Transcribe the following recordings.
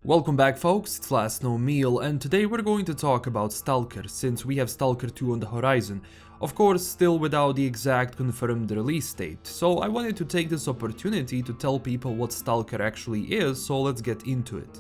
Welcome back folks, it's LastKnownMeal, and today we're going to talk about Stalker, since we have Stalker 2 on the horizon. Of course, still without the exact confirmed release date, so I wanted to take this opportunity to tell people what Stalker actually is, so let's get into it.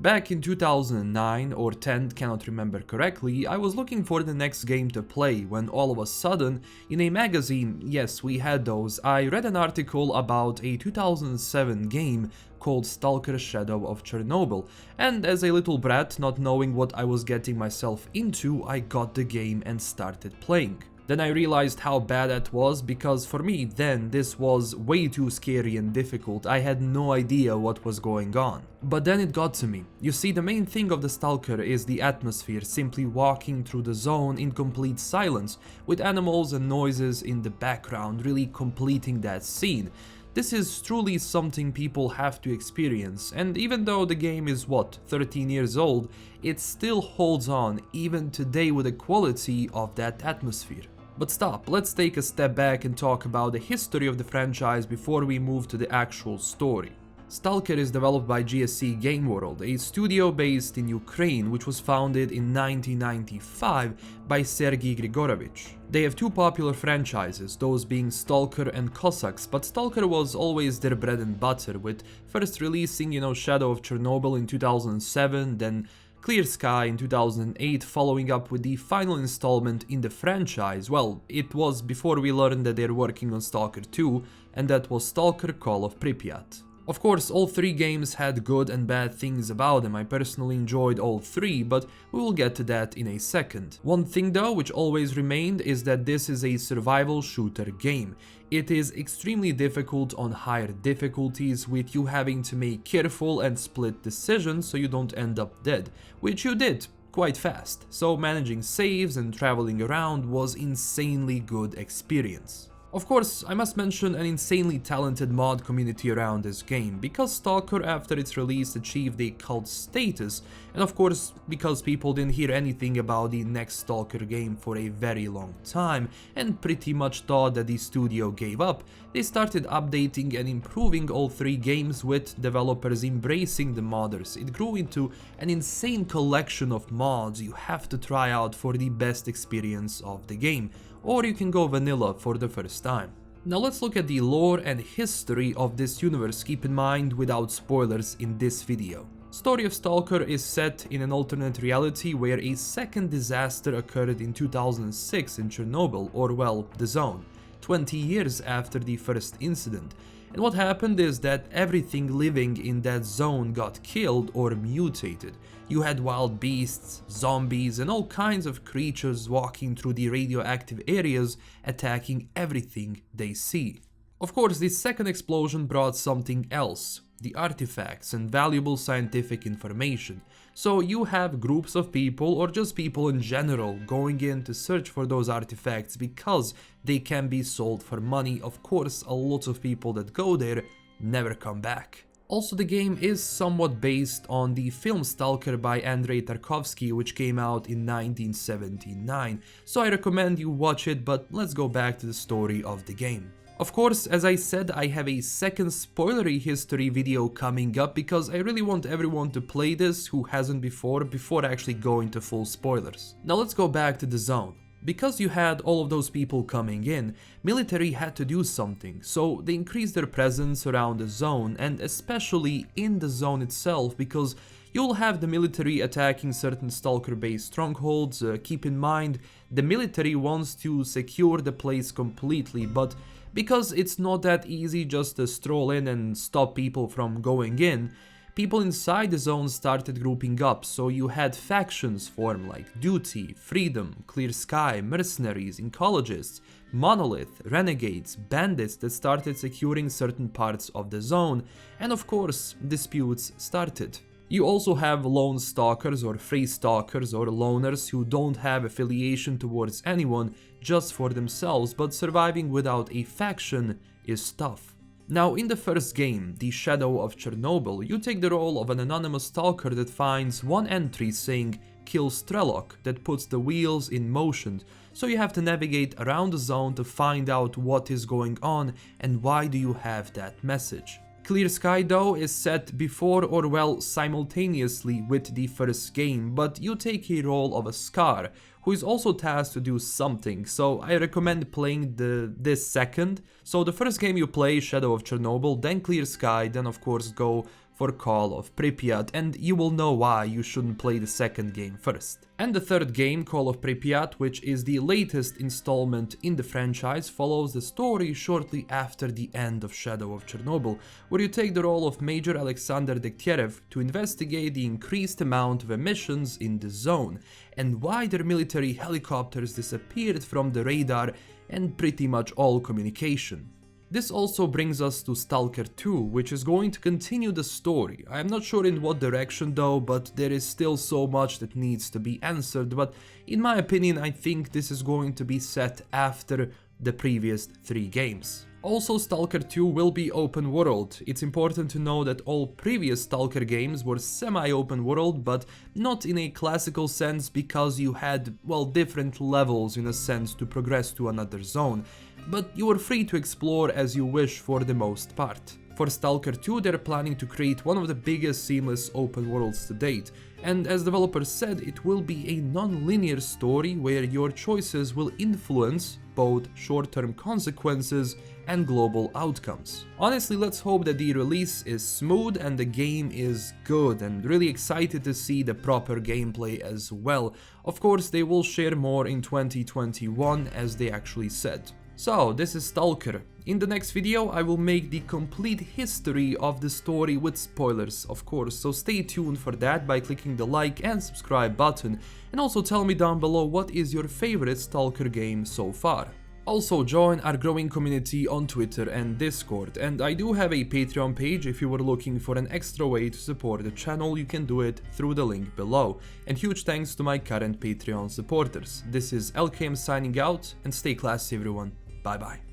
Back in 2009 or 10, cannot remember correctly, I was looking for the next game to play when all of a sudden, in a magazine, yes we had those, I read an article about a 2007 game called Stalker Shadow of Chernobyl, and as a little brat not knowing what I was getting myself into, I got the game and started playing. Then I realized how bad that was, because for me then this was way too scary and difficult. I had no idea what was going on. But then it got to me. You see, the main thing of the Stalker is the atmosphere, simply walking through the zone in complete silence, with animals and noises in the background really completing that scene. This is truly something people have to experience, and even though the game is 13 years old, it still holds on even today with the quality of that atmosphere. But stop, let's take a step back and talk about the history of the franchise before we move to the actual story. Stalker is developed by GSC Game World, a studio based in Ukraine which was founded in 1995 by Sergei Grigorovich. They have two popular franchises, those being Stalker and Cossacks, but Stalker was always their bread and butter, with first releasing, Shadow of Chernobyl in 2007, then Clear Sky in 2008, following up with the final installment in the franchise. Well, it was before we learned that they're working on Stalker 2, and that was Stalker Call of Pripyat. Of course, all three games had good and bad things about them. I personally enjoyed all three, but we will get to that in a second. One thing though, which always remained, is that this is a survival shooter game. It is extremely difficult on higher difficulties, with you having to make careful and split decisions so you don't end up dead, which you did quite fast. So managing saves and traveling around was insanely good experience. Of course, I must mention an insanely talented mod community around this game, because Stalker after its release achieved a cult status, and of course because people didn't hear anything about the next Stalker game for a very long time and pretty much thought that the studio gave up, they started updating and improving all three games, with developers embracing the modders. It grew into an insane collection of mods you have to try out for the best experience of the game, or you can go vanilla for the first time. Now let's look at the lore and history of this universe, keep in mind without spoilers in this video. Story of Stalker is set in an alternate reality where a second disaster occurred in 2006 in Chernobyl, or well, the zone, 20 years after the first incident. And what happened is that everything living in that zone got killed or mutated. You had wild beasts, zombies, and all kinds of creatures walking through the radioactive areas, attacking everything they see. Of course, this second explosion brought something else, the artifacts and valuable scientific information. So you have groups of people, or just people in general, going in to search for those artifacts because they can be sold for money. Of course, a lot of people that go there never come back. Also, the game is somewhat based on the film Stalker by Andrei Tarkovsky, which came out in 1979, so I recommend you watch it, but let's go back to the story of the game. Of course, as I said, I have a second spoilery history video coming up, because I really want everyone to play this who hasn't before actually going to full spoilers. Now let's go back to the zone. Because you had all of those people coming in, military had to do something, so they increased their presence around the zone, and especially in the zone itself, because you'll have the military attacking certain Stalker-based strongholds. Keep in mind, the military wants to secure the place completely, but because it's not that easy just to stroll in and stop people from going in, people inside the zone started grouping up, so you had factions form like Duty, Freedom, Clear Sky, Mercenaries, Ecologists, Monolith, Renegades, Bandits that started securing certain parts of the zone, and of course, disputes started. You also have lone stalkers or free stalkers or loners who don't have affiliation towards anyone, just for themselves, but surviving without a faction is tough. Now, in the first game, the Shadow of Chernobyl, you take the role of an anonymous stalker that finds one entry saying "Kill S.T.A.L.K.E.R" that puts the wheels in motion, so you have to navigate around the zone to find out what is going on and why do you have that message. Clear Sky though is set before or well simultaneously with the first game, but you take a role of a S.T.A.L.K.E.R, who is also tasked to do something, so I recommend playing this second. So the first game you play, Shadow of Chernobyl, then Clear Sky, then of course go for Call of Pripyat, and you will know why you shouldn't play the second game first. And the third game, Call of Pripyat, which is the latest installment in the franchise, follows the story shortly after the end of Shadow of Chernobyl, where you take the role of Major Alexander Dekhtyarev to investigate the increased amount of emissions in the zone, and why their military helicopters disappeared from the radar and pretty much all communication. This also brings us to Stalker 2, which is going to continue the story. I am not sure in what direction though, but there is still so much that needs to be answered, but in my opinion I think this is going to be set after the previous 3 games. Also, Stalker 2 will be open world. It's important to know that all previous Stalker games were semi-open world, but not in a classical sense because you had, well, different levels in a sense to progress to another zone, but you were free to explore as you wish for the most part. For Stalker 2 they're planning to create one of the biggest seamless open worlds to date, and as developers said, it will be a non-linear story where your choices will influence both short-term consequences and global outcomes. Honestly, let's hope that the release is smooth and the game is good, and really excited to see the proper gameplay as well. Of course, they will share more in 2021 as they actually said. So, this is Stalker. In the next video I will make the complete history of the story with spoilers, of course, so stay tuned for that by clicking the like and subscribe button, and also tell me down below what is your favorite Stalker game so far. Also join our growing community on Twitter and Discord, and I do have a Patreon page. If you were looking for an extra way to support the channel, you can do it through the link below. And huge thanks to my current Patreon supporters. This is LKM signing out, and stay classy everyone. Bye bye.